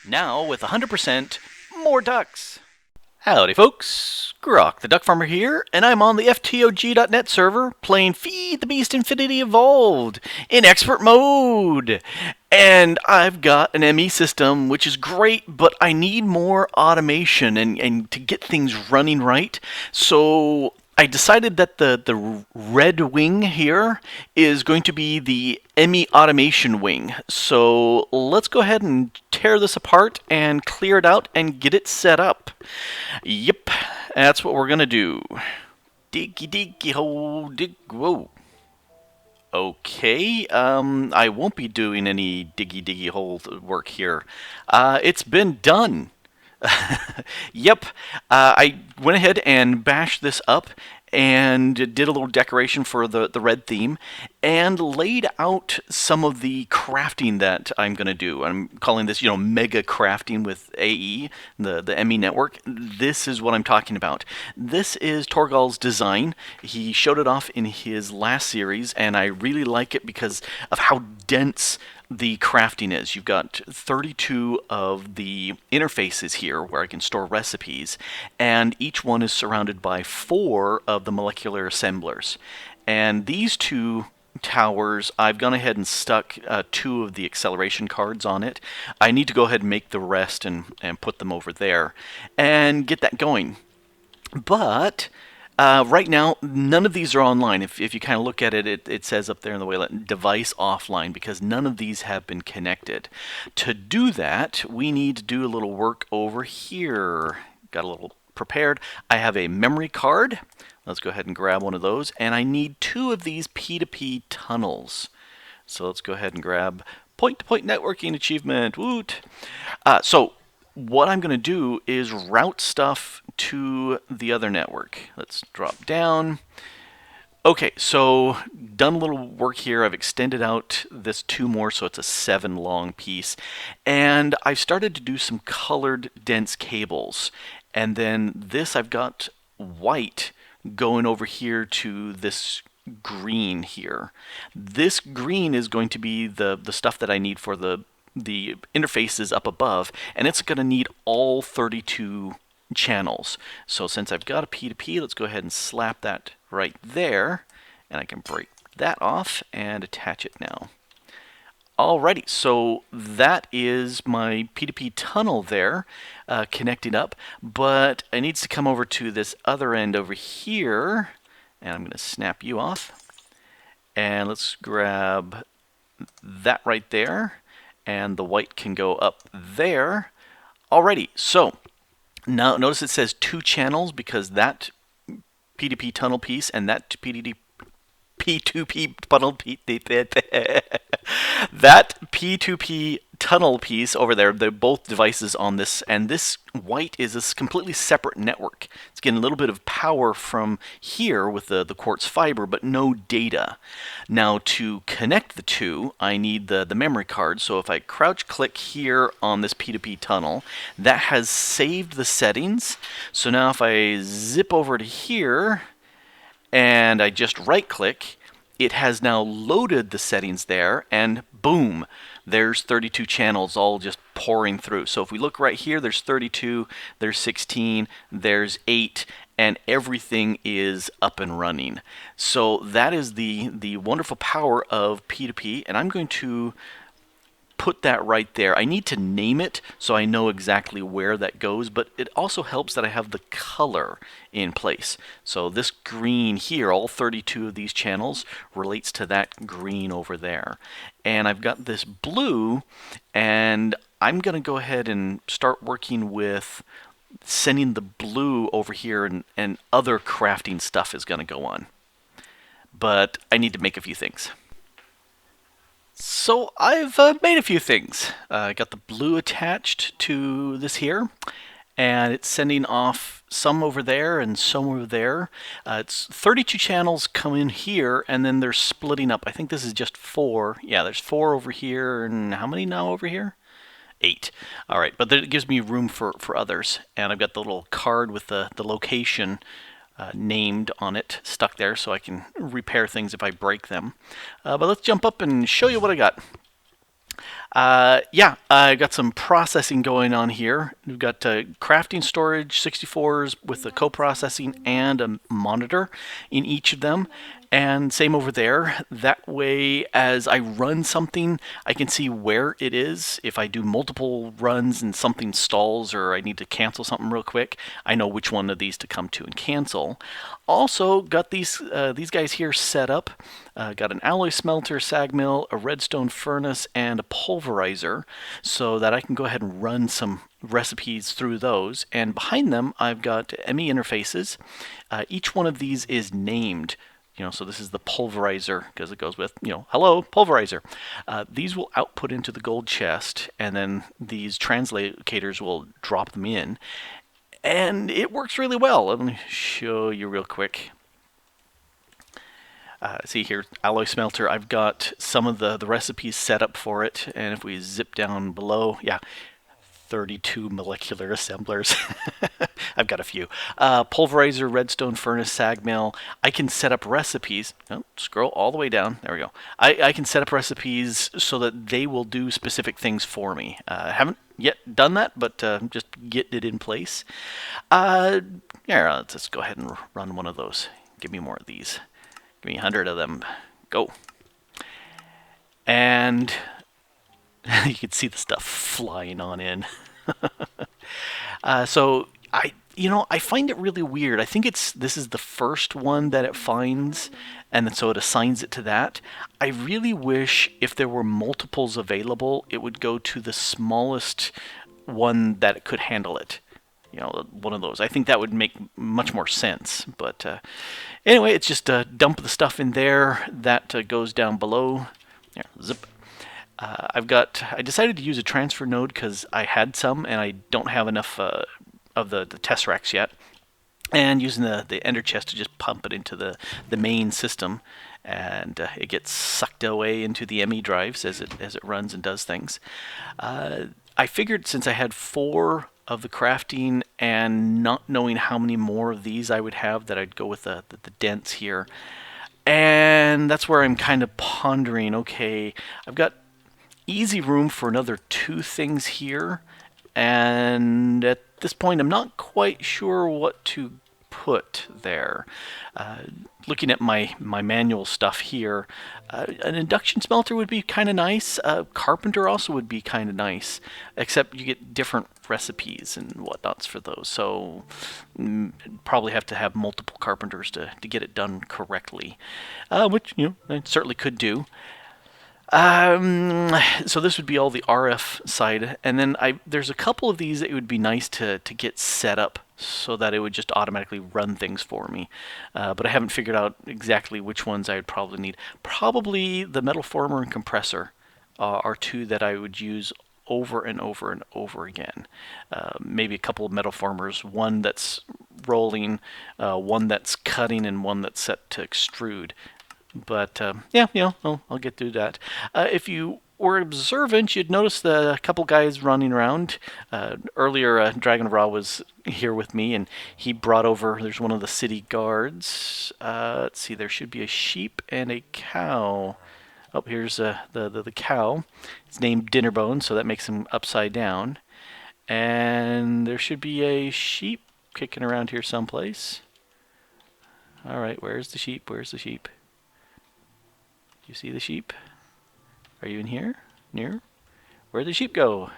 Now with 100% more ducks. Howdy folks, Grok the DuckFarmer here, and I'm on the FTOG.net server playing Feed the Beast Infinity Evolved in expert mode. And I've got an ME system, which is great, but I need more automation and to get things running right. So I decided that the red wing here is going to be the ME automation wing. So let's go ahead and tear this apart and clear it out and get it set up. Yep, that's what we're gonna do. Diggy diggy hole, dig, whoa. Okay, I won't be doing any diggy diggy hole work here. It's been done. Yep, I went ahead and bashed this up and did a little decoration for the red theme and laid out some of the crafting that I'm going to do. I'm calling this, mega crafting with AE, the ME network. This is what I'm talking about. This is Torgal's design. He showed it off in his last series, and I really like it because of how dense the crafting is. You've got 32 of the interfaces here where I can store recipes, and each one is surrounded by 4 of the molecular assemblers. And these 2 towers, I've gone ahead and stuck 2 of the acceleration cards on it. I need to go ahead and make the rest and put them over there and get that going. But right now, none of these are online. If you kind of look at it, it says up there in the waylet, device offline, because none of these have been connected. To do that, we need to do a little work over here. Got a little prepared. I have a memory card. Let's go ahead and grab one of those. And I need 2 of these P2P tunnels. So let's go ahead and grab point-to-point networking achievement. Woot! So what I'm going to do is route stuff to the other network. Let's drop down. Okay, so done a little work here. I've extended out this 2 more, so it's a 7 long piece. And I've started to do some colored dense cables. And then this I've got white going over here to this green here. This green is going to be the stuff that I need for the interfaces up above, and it's going to need all 32 channels. So since I've got a P2P, let's go ahead and slap that right there, and I can break that off and attach it now. Alrighty, so that is my P2P tunnel there connecting up, but it needs to come over to this other end over here, and I'm going to snap you off. And let's grab that right there, and the white can go up there. Alrighty, so now notice it says 2 channels because that P2P tunnel piece and that P2P tunnel piece, that P2P tunnel piece over there, they're both devices on this, and this white is a completely separate network. It's getting a little bit of power from here with the quartz fiber, but no data. Now to connect the 2, I need the memory card, so if I crouch click here on this P2P tunnel, that has saved the settings. So now if I zip over to here, and I just right click, it has now loaded the settings there, and boom, there's 32 channels all just pouring through. So if we look right here, there's 32, there's 16, there's 8, and everything is up and running. So that is the wonderful power of P2P, and I'm going to put that right there. I need to name it so I know exactly where that goes, but it also helps that I have the color in place. So this green here, all 32 of these channels, relates to that green over there. And I've got this blue, and I'm going to go ahead and start working with sending the blue over here, and other crafting stuff is going to go on. But I need to make a few things. So I've made a few things. I got the blue attached to this here, and it's sending off some over there and some over there. It's 32 channels come in here, and then they're splitting up. I think this is just 4. Yeah, there's 4 over here, and how many now over here? 8. All right, but it gives me room for others. And I've got the little card with the location named on it stuck there, so I can repair things if I break them. But let's jump up and show you what I got. Yeah, I got some processing going on here. We've got crafting storage 64s with the co-processing and a monitor in each of them. And same over there. That way, as I run something, I can see where it is. If I do multiple runs and something stalls or I need to cancel something real quick, I know which one of these to come to and cancel. Also, got these guys here set up. Got an alloy smelter, sag mill, a redstone furnace, and a pulverizer, so that I can go ahead and run some recipes through those. And behind them, I've got ME interfaces. Each one of these is named. So this is the pulverizer because it goes with, hello, pulverizer. These will output into the gold chest, and then these translators will drop them in. And it works really well. Let me show you real quick. See here, alloy smelter. I've got some of the recipes set up for it, and if we zip down below, yeah, 32 molecular assemblers. I've got a few. Pulverizer, redstone furnace, sag mill. I can set up recipes. Oh, scroll all the way down. There we go. I can set up recipes so that they will do specific things for me. Haven't yet done that, but just get it in place. Yeah, let's just go ahead and run one of those. Give me more of these. Give me 100 of them. Go. And you can see the stuff flying on in. So I find it really weird. I think this is the first one that it finds, and so it assigns it to that. I really wish if there were multiples available, it would go to the smallest one that it could handle it. One of those. I think that would make much more sense. But anyway, it's just dump the stuff in there. That goes down below. There, zip. I decided to use a transfer node because I had some and I don't have enough of the tesseracts yet. And using the ender chest to just pump it into the main system, and it gets sucked away into the ME drives as it runs and does things. I figured since I had 4 of the crafting and not knowing how many more of these I would have, that I'd go with the dents here. And that's where I'm kind of pondering, okay, I've got easy room for another 2 things here, and at this point I'm not quite sure what to put there. Looking at my manual stuff here, an induction smelter would be kind of nice. Carpenter also would be kind of nice, except you get different recipes and whatnots for those. So probably have to have multiple carpenters to get it done correctly, which I certainly could do. So this would be all the RF side, and then there's a couple of these that it would be nice to get set up so that it would just automatically run things for me. But I haven't figured out exactly which ones I would probably need. Probably the metal former and compressor are 2 that I would use over and over and over again. Maybe a couple of metal formers, one that's rolling, one that's cutting, and one that's set to extrude. But yeah, I'll get through that. If you were observant, you'd notice a couple guys running around. Earlier, Dragon of Ra was here with me, and he brought over, there's one of the city guards. Let's see, there should be a sheep and a cow. Oh, here's the cow. It's named Dinnerbone, so that makes him upside down. And there should be a sheep kicking around here someplace. All right, where's the sheep? Where's the sheep? You see the sheep? Are you in here? Near? Where'd the sheep go?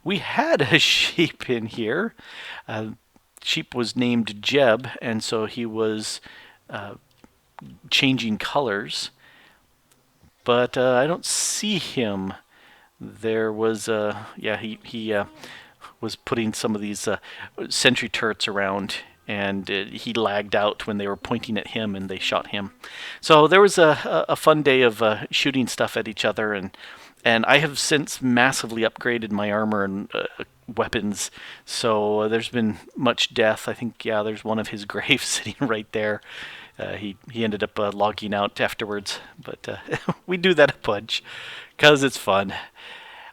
We had a sheep in here. Sheep was named Jeb, and so he was changing colors. But I don't see him. There was, he was putting some of these sentry turrets around, and he lagged out when they were pointing at him and they shot him. So there was a fun day of shooting stuff at each other, and I have since massively upgraded my armor and weapons, so there's been much death. I think, yeah, there's one of his graves sitting right there. He ended up logging out afterwards, but we do that a bunch because it's fun.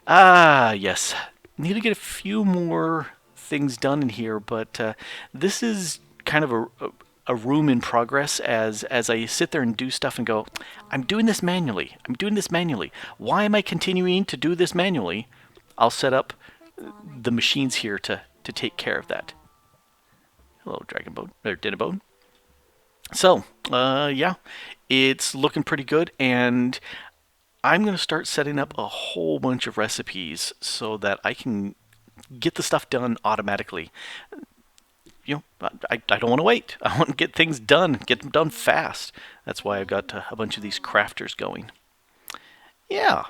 Yes, need to get a few more things done in here, but this is kind of a room in progress as I sit there and do stuff and go, I'm doing this manually. I'm doing this manually. Why am I continuing to do this manually? I'll set up the machines here to take care of that. Hello, Dragon Boat, or Dinabone. So, yeah, it's looking pretty good, and I'm going to start setting up a whole bunch of recipes so that I can get the stuff done automatically. You know, I don't want to wait. I want to get things done, get them done fast. That's why I've got a bunch of these crafters going. Yeah.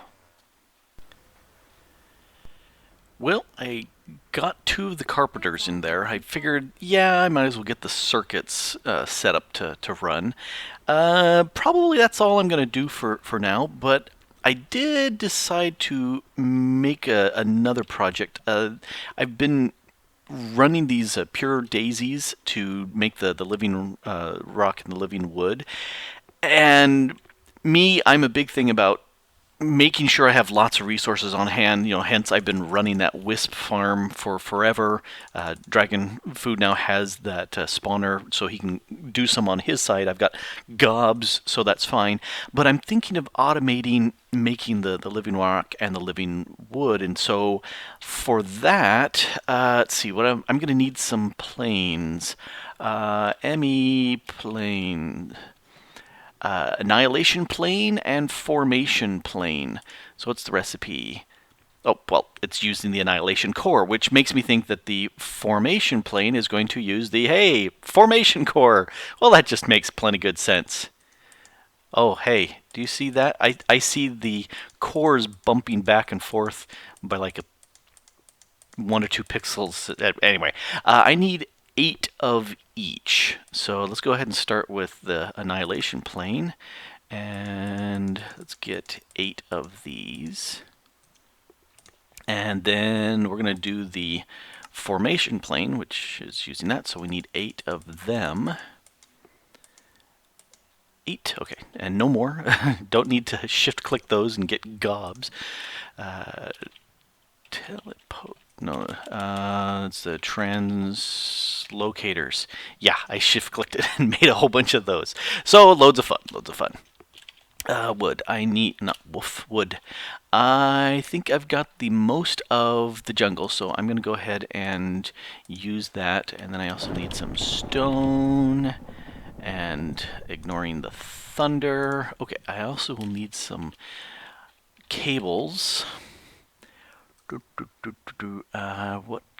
Well, I got two of the carpenters in there. I figured, yeah, I might as well get the circuits set up to run. Probably that's all I'm going to do for now, but I did decide to make another project. I've been running these pure daisies to make the living rock and the living wood. And me, I'm a big thing about making sure I have lots of resources on hand. You know, hence I've been running that wisp farm for forever. Dragon Food now has that spawner, so he can do some on his side. I've got gobs, so that's fine. But I'm thinking of automating making the living rock and the living wood, and so for that, let's see. What I'm going to need some planes. ME plane. Annihilation plane and formation plane. So what's the recipe? Oh, well, it's using the annihilation core, which makes me think that the formation plane is going to use the, hey, formation core. Well, that just makes plenty good sense. Oh, hey, do you see that? I see the cores bumping back and forth by like 1 or 2 pixels. Anyway, I need 8 of each. So let's go ahead and start with the annihilation plane. And let's get 8 of these. And then we're going to do the formation plane, which is using that. So we need 8 of them. 8, okay, and no more. Don't need to shift click those and get gobs. No, it's the translocators. Yeah, I shift clicked it and made a whole bunch of those. So loads of fun, loads of fun. Wood. I need, not wolf, wood. I think I've got the most of the jungle, so I'm going to go ahead and use that. And then I also need some stone. And ignoring the thunder. Okay, I also will need some cables. What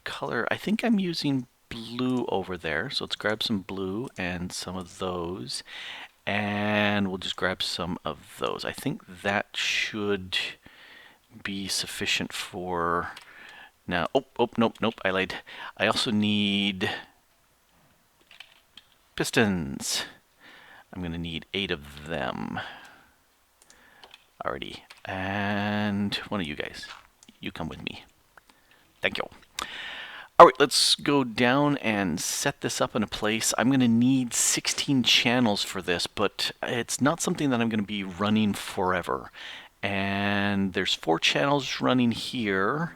color? I think I'm using blue over there. So let's grab some blue and some of those. And we'll just grab some of those. I think that should be sufficient for now. Oh, nope, I lied. I also need pistons. I'm going to need 8 of them. Alrighty. And one of you guys, you come with me. Thank you. Alright, let's go down and set this up in a place. I'm going to need 16 channels for this, but it's not something that I'm going to be running forever. And there's 4 channels running here,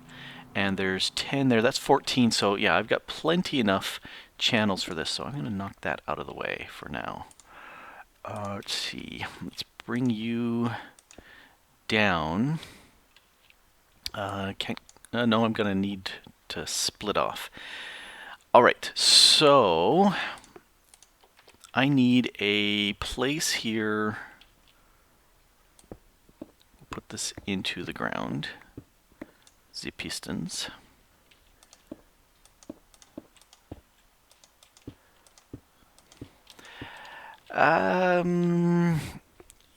and there's 10 there. That's 14, so yeah, I've got plenty enough channels for this, so I'm going to knock that out of the way for now. Let's see. Let's bring you down. No, I'm going to need to split off. Alright, so I need a place here. Put this into the ground. The pistons.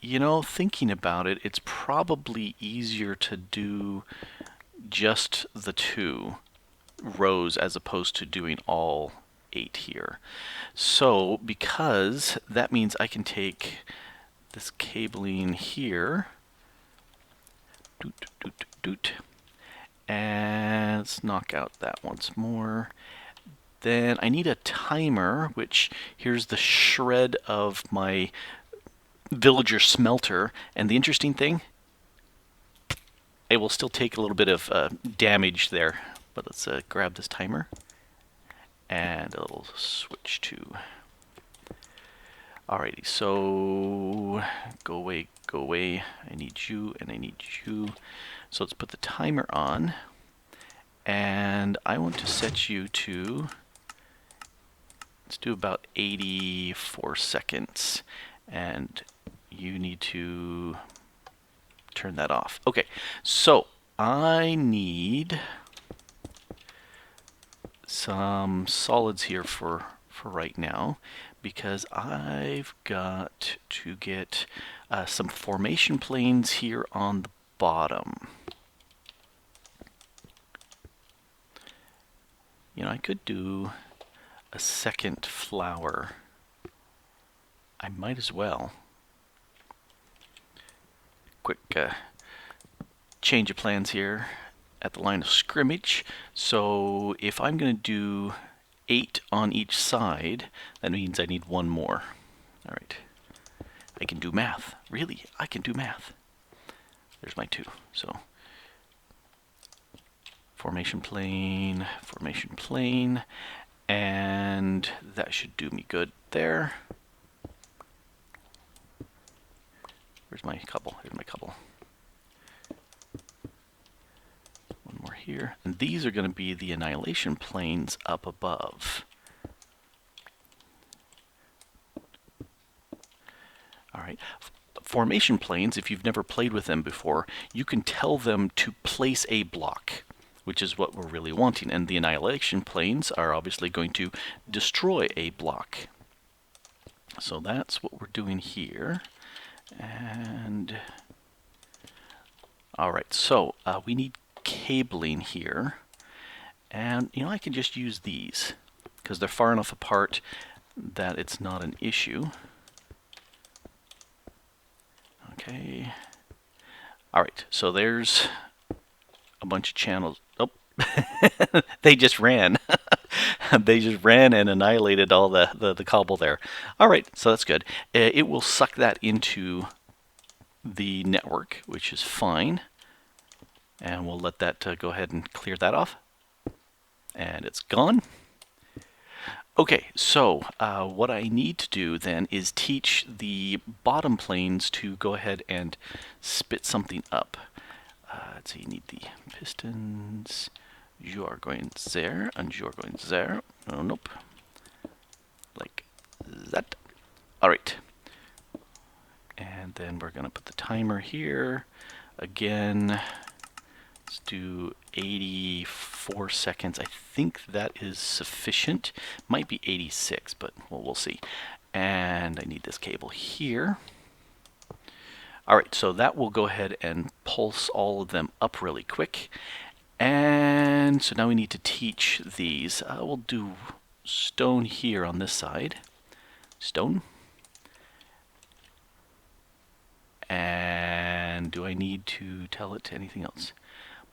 You know, thinking about it, it's probably easier to do just the 2 rows as opposed to doing all 8 here. So, because that means I can take this cabling here, and let's knock out that once more. Then I need a timer, which here's the shred of my villager smelter. And the interesting thing, it will still take a little bit of damage there. But let's grab this timer and a little switch to Alrighty, so go away, go away. I need you and I need you. So let's put the timer on. And I want to set you to, let's do about 84 seconds. And you need to turn that off. Okay, so I need some solids here for right now, because I've got to get some formation planes here on the bottom. You know, I could do a second flower. I might as well. Quick change of plans here at the line of scrimmage. So if I'm going to do 8 on each side, that means I need one more. All right. I can do math. Really, I can do math. There's my 2. So formation plane, and that should do me good there. Where's my couple? Here's my couple. One more here. And these are going to be the annihilation planes up above. All right. Formation planes, if you've never played with them before, you can tell them to place a block, which is what we're really wanting. And the annihilation planes are obviously going to destroy a block. So that's what we're doing here. And all right, so we need cabling here. And, you know, I can just use these because they're far enough apart that it's not an issue. Okay. All right, so there's a bunch of channels. Oh, they just ran. They just ran and annihilated all the cobble there. All right, so that's good. It will suck that into the network, which is fine. And we'll let that go ahead and clear that off. And it's gone. Okay, so what I need to do then is teach the bottom planes to go ahead and spit something up. So you need the pistons. You are going there, and you are going there. Oh, nope. Like that. All right. And then we're going to put the timer here. Again, let's do 84 seconds. I think that is sufficient. Might be 86, but well, we'll see. And I need this cable here. All right, so that will go ahead and pulse all of them up really quick. And so now we need to teach these. We'll do stone here on this side. Stone. And do I need to tell it anything else?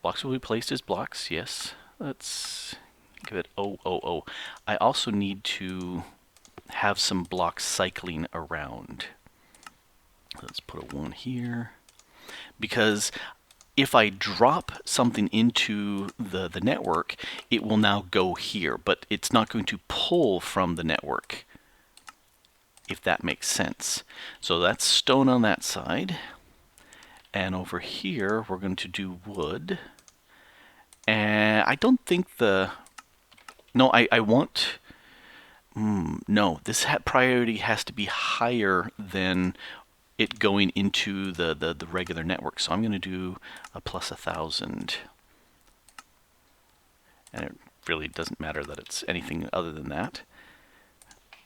Blocks will be placed as blocks, yes. Let's give it O. I also need to have some blocks cycling around. Let's put a 1 here. Because if I drop something into the network, it will now go here, but it's not going to pull from the network, if that makes sense. So that's stone on that side. And over here, we're going to do wood. And I don't think the... No, I want... no, this priority has to be higher than it going into the regular network. So I'm going to do a plus 1,000. And it really doesn't matter that it's anything other than that.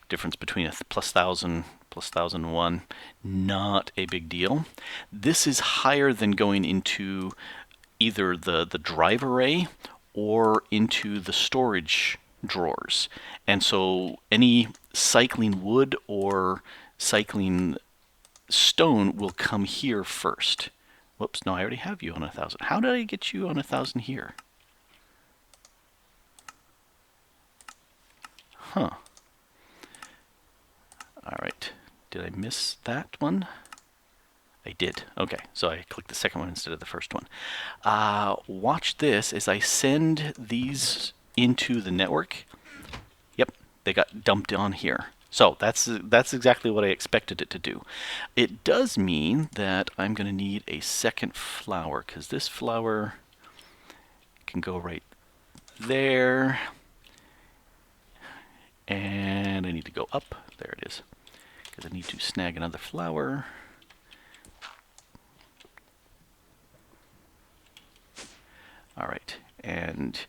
Difference between a plus 1,000, plus 1,001, not a big deal. This is higher than going into either the drive array or into the storage drawers. And so any cycling wood or cycling stone will come here first. Whoops, no, I already have you on 1,000. How did I get you on 1,000 here? Huh. All right. Did I miss that one? I did. Okay, so I clicked the second one instead of the first one. Watch this as I send these into the network. Yep, they got dumped on here. So that's exactly what I expected it to do. It does mean that I'm going to need a second flower, because this flower can go right there, and I need to go up. There it is, because I need to snag another flower. All right, and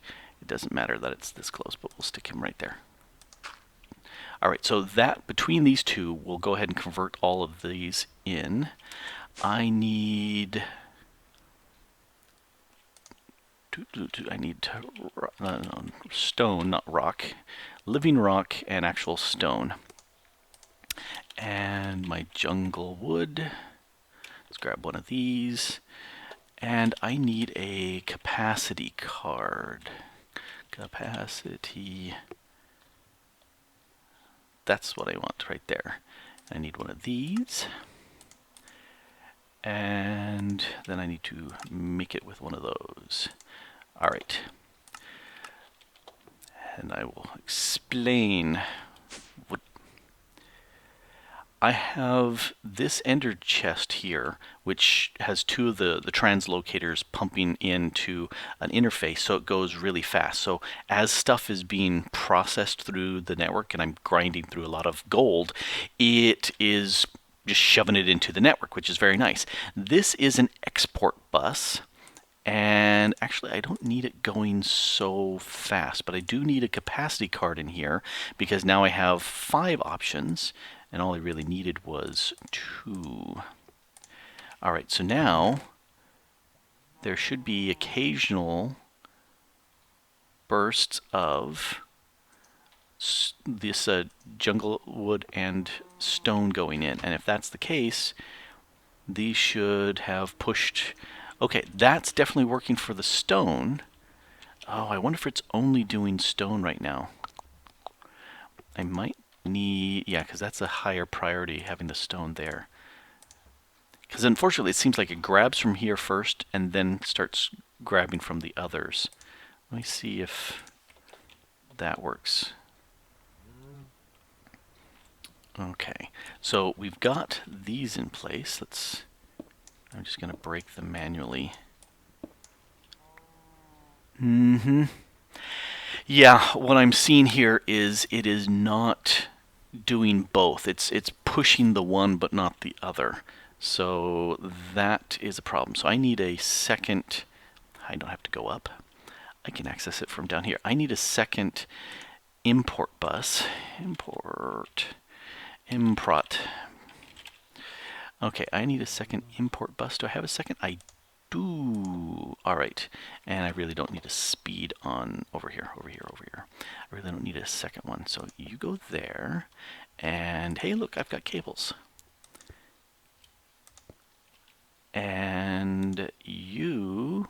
it doesn't matter that it's this close, but we'll stick him right there. All right, so that between these two, we'll go ahead and convert all of these in. I need stone, not rock, living rock and actual stone. And my jungle wood. Let's grab one of these. And I need a capacity card. Capacity. That's what I want right there. I need one of these. And then I need to make it with one of those. All right. And I will explain what I have. This ender chest here, which has two of the translocators pumping into an interface, so it goes really fast. So as stuff is being processed through the network, and I'm grinding through a lot of gold, it is just shoving it into the network, which is very nice. This is an export bus. And actually, I don't need it going so fast, but I do need a capacity card in here, because now I have 5 options, and all I really needed was 2. All right, so now there should be occasional bursts of this jungle wood and stone going in, and if that's the case, these should have pushed. Okay, that's definitely working for the stone. Oh, I wonder if it's only doing stone right now. I might need, yeah, because that's a higher priority, having the stone there. Because unfortunately, it seems like it grabs from here first and then starts grabbing from the others. Let me see if that works. Okay, so we've got these in place. I'm just going to break them manually. Yeah, what I'm seeing here is it is not doing both. It's pushing the one but not the other. So that is a problem. So I need a second. I don't have to go up. I can access it from down here. I need a second import bus. Improt. Okay, I need a second import bus. Do I have a second? I do. All right, and I really don't need a speed on over here. I really don't need a second one. So you go there, and hey, look, I've got cables. And you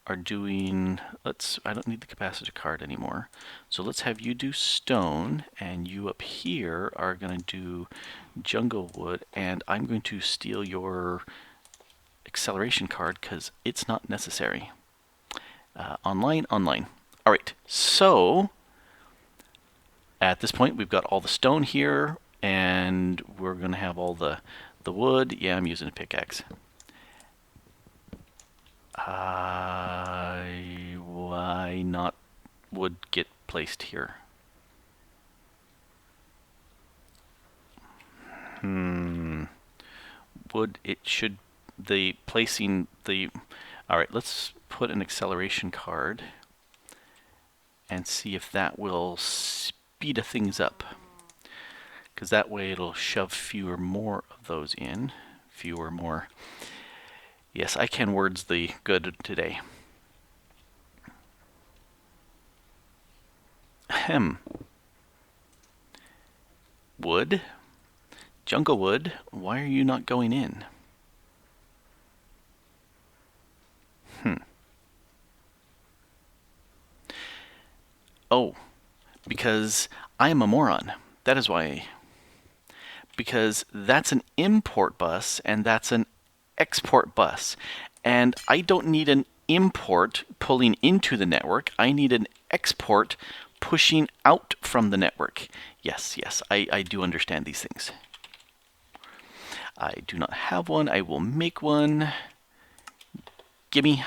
are doing, I don't need the capacitor card anymore. So let's have you do stone, and you up here are going to do jungle wood, and I'm going to steal your acceleration card because it's not necessary. Online. All right, so at this point we've got all the stone here, and we're going to have all the wood. Yeah, I'm using a pickaxe. Why not wood get placed here? Wood, it should, the placing the, all right, let's put an acceleration card and see if that will speed things up. Because that way it'll shove fewer more of those in. Fewer more. Yes, I can words the good today. Wood? Jungle wood, why are you not going in? Oh, because I am a moron. That is why. Because that's an import bus and that's an export bus. And I don't need an import pulling into the network. I need an export pushing out from the network. Yes, yes, I do understand these things. I do not have one. I will make one. Gimme.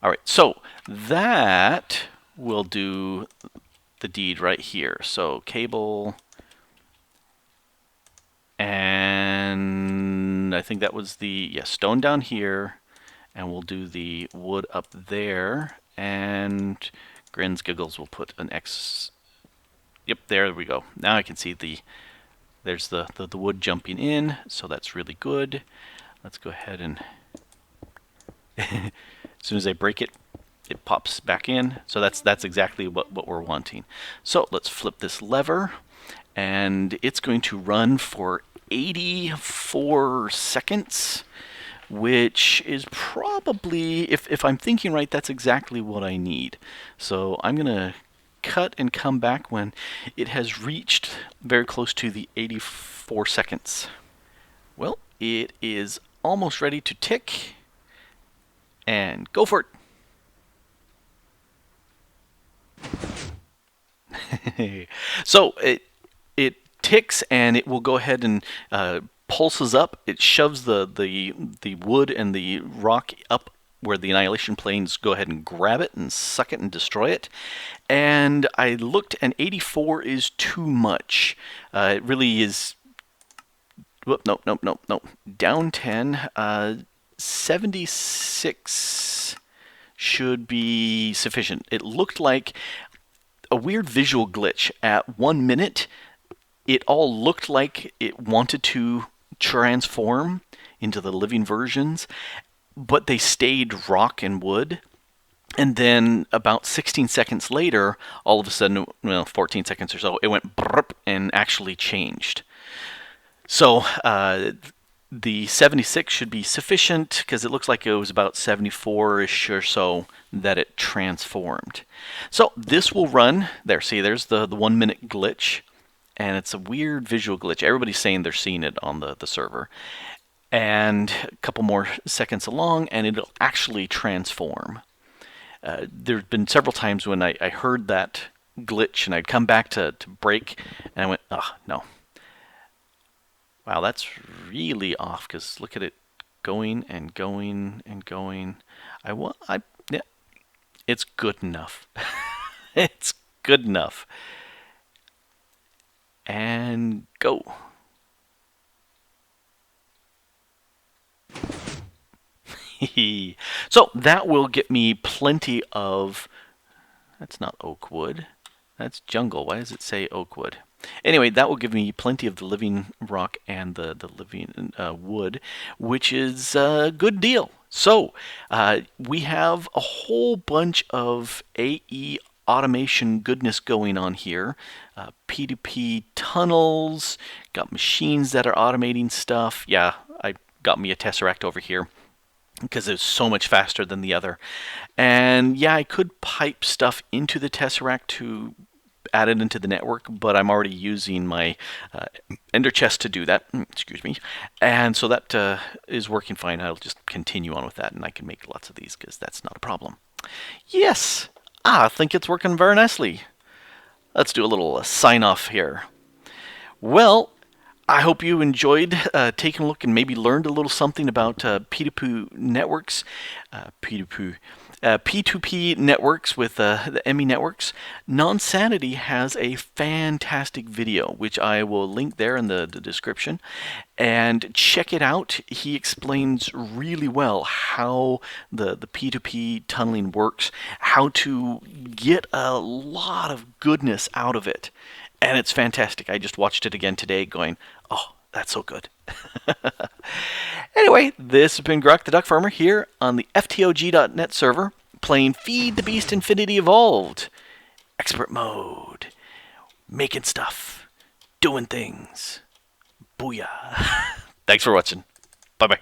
All right, so that will do the deed right here. So cable, and I think that was the stone down here, and we'll do the wood up there, and Grins Giggles will put an X. Yep, there we go. Now I can see there's the wood jumping in, so that's really good. Let's go ahead and as soon as I break it, it pops back in. So that's exactly what we're wanting. So let's flip this lever, and it's going to run for 84 seconds, which is probably, if I'm thinking right, that's exactly what I need. So I'm going to cut and come back when it has reached very close to the 84 seconds. Well, it is almost ready to tick, and go for it. So it ticks, and it will go ahead and pulses up. It shoves the wood and the rock up where the annihilation planes go ahead and grab it and suck it and destroy it. And I looked, and 84 is too much. It really is. Whoop, nope. Down 10. 76 should be sufficient. It looked like a weird visual glitch. At 1 minute, it all looked like it wanted to transform into the living versions, but they stayed rock and wood. And then about 16 seconds later, all of a sudden, 14 seconds or so, it went brrp and actually changed. So the 76 should be sufficient, because it looks like it was about 74-ish or so that it transformed. So this will run. There, see, there's the 1 minute glitch. And it's a weird visual glitch. Everybody's saying they're seeing it on the server. And a couple more seconds along, and it'll actually transform. There have been several times when I heard that glitch, and I'd come back to break, and I went, oh, no. Wow, that's really off, because look at it going and going and going. Yeah, it's good enough. It's good enough. And go. So that will get me plenty of. That's not oak wood. That's jungle. Why does it say oak wood? Anyway, that will give me plenty of the living rock and the living wood, which is a good deal. So we have a whole bunch of AE automation goodness going on here. P2P tunnels, got machines that are automating stuff. Yeah, I got me a Tesseract over here because it's so much faster than the other. And yeah, I could pipe stuff into the Tesseract to add it into the network, but I'm already using my Ender chest to do that. Excuse me. And so that is working fine. I'll just continue on with that, and I can make lots of these because that's not a problem. Yes, I think it's working very nicely. Let's do a little sign off here. Well, I hope you enjoyed taking a look and maybe learned a little something about P2P networks, P2P networks with the ME networks. Nonsanity has a fantastic video, which I will link there in the description. And check it out. He explains really well how the P2P tunneling works, how to get a lot of goodness out of it. And it's fantastic. I just watched it again today going, oh, that's so good. Anyway, this has been Grok the DuckFarmer here on the FTOG.net server playing Feed the Beast Infinity Evolved. Expert mode. Making stuff. Doing things. Booyah. Thanks for watching. Bye-bye.